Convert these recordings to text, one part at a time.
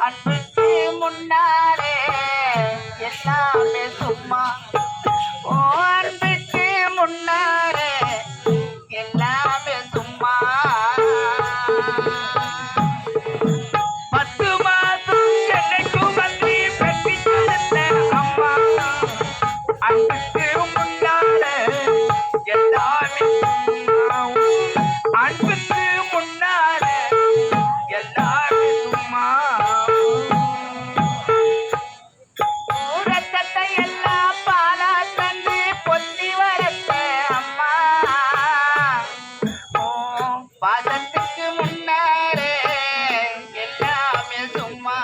அன்புக்கு முன்னாலே எல்லாமே சும்மா. ஓ அன்புக்கு முன்னாலே எல்லாமே சும்மா. 10 மாதம் என்னை சுமந்து பெற்று கொடுத்த அம்மா. அன்புக்கு முன்னாலே எல்லாமே சும்மா. அன்புக்கு முன்னாலே எல்லாமே சும்மா. ரத்தத்தை எல்லாம் பாலா தந்து பொத்தி வளர்த்த அம்மா. பாசத்துக்கு முன்னாலே எல்லாமே சும்மா.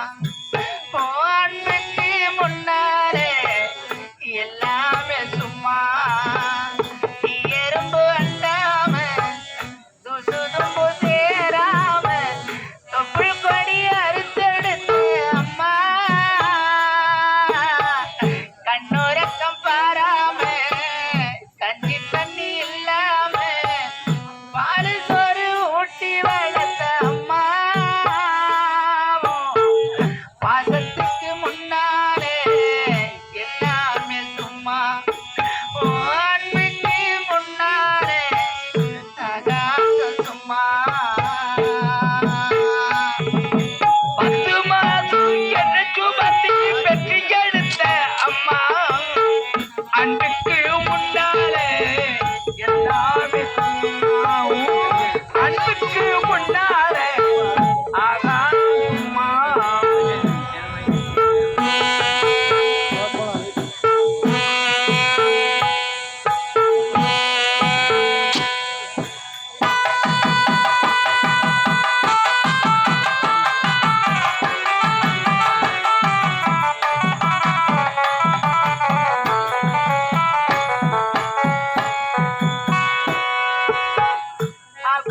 அன்புக்கு முன்னாலே எல்லாமே சும்மா. எறும்பு அண்டாம துசுதும்பு சேராம தொப்புள் கொடி அறுத்தெடுத்து அம்மா. கண்ணுறக்கம் பாராம கஞ்சி தண்ணி இல்லாம பால் சோறு ஊட்டி வளர்த்த அம்மா. பாசத்துக்கு முன்னாலே எல்லாமே சும்மா. அன்புக்கு முன்னாலே சும்மா. 10 மாதம் என்னை சுமந்து பெற்று எடுத்த அம்மா. அன்புக்கு முன்னாலே எல்லாமே சும்மா. அன்புக்கு முன்னாலே சும்மா.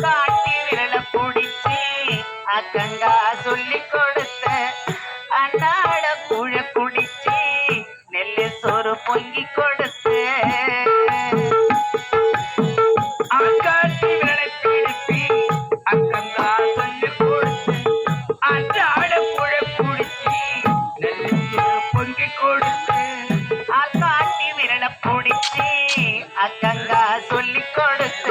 காட்டி விரல பிடிச்சி அக்கங்கா சொல்லி கொடுத்த அன்னாட கூழ குடிச்சி நெல்லு சோறு பொங்கி கொடுத்த. காட்டி விரலை பிடிப்பி அக்கங்கா சொல்லி கொடுத்த அன்னாட கூழ குடிச்சி நெல்லு சோறு பொங்கி கொடுத்த. காட்டி விரல பிடிச்சி அக்கங்கா சொல்லி கொடுத்த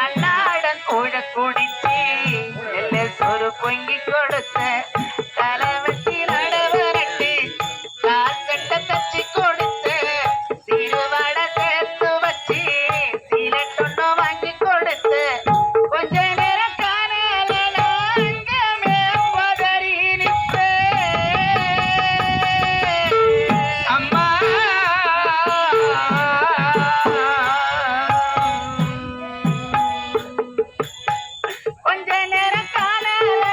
அன்னாடன் கூட குடிச்சி நெல்ல சோறு பொங்கி கொடுத்த. தலை வச்சு நடவரட்டு கால் சட்டை தச்சு கொடுத்த. சீருவடை சேர்த்து வச்சு சீலட்டொன்னு வாங்கி கொடுத்த. கொஞ்ச நேரம் காணல அங்கமே பதறி நிற்பேன் அம்மா. கொஞ்ச நேரம் காணல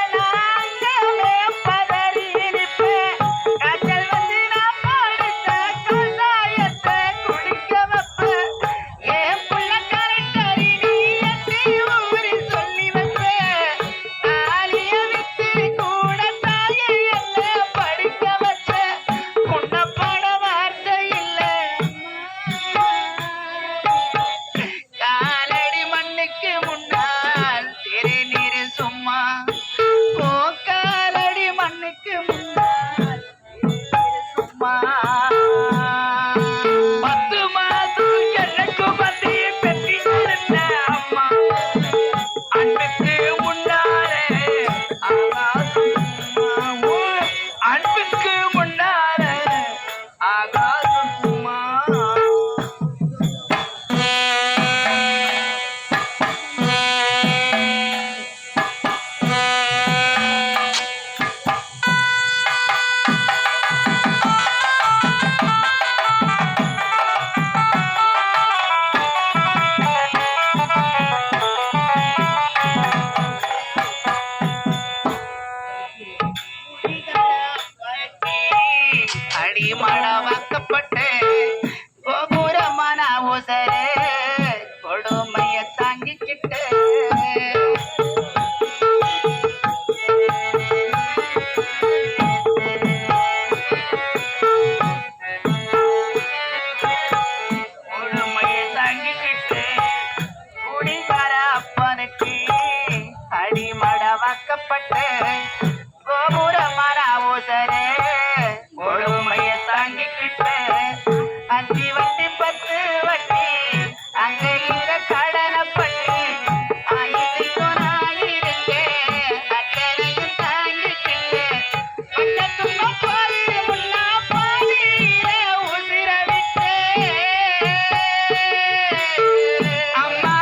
வாக்கப்பட்டு கோபுரமான ஓசரே கொடுமைய தாங்கிக்கிட்டு 5 வட்டி 10 வட்டி அங்க இங்க கடனை பண்ணி ஆயிரம் நான் இருக்கேன் அத்தனையும் தாங்கிக்கிட்டு அந்த துன்பம் போய் முன்னா பாதியில உசிர விட்டேன் அம்மா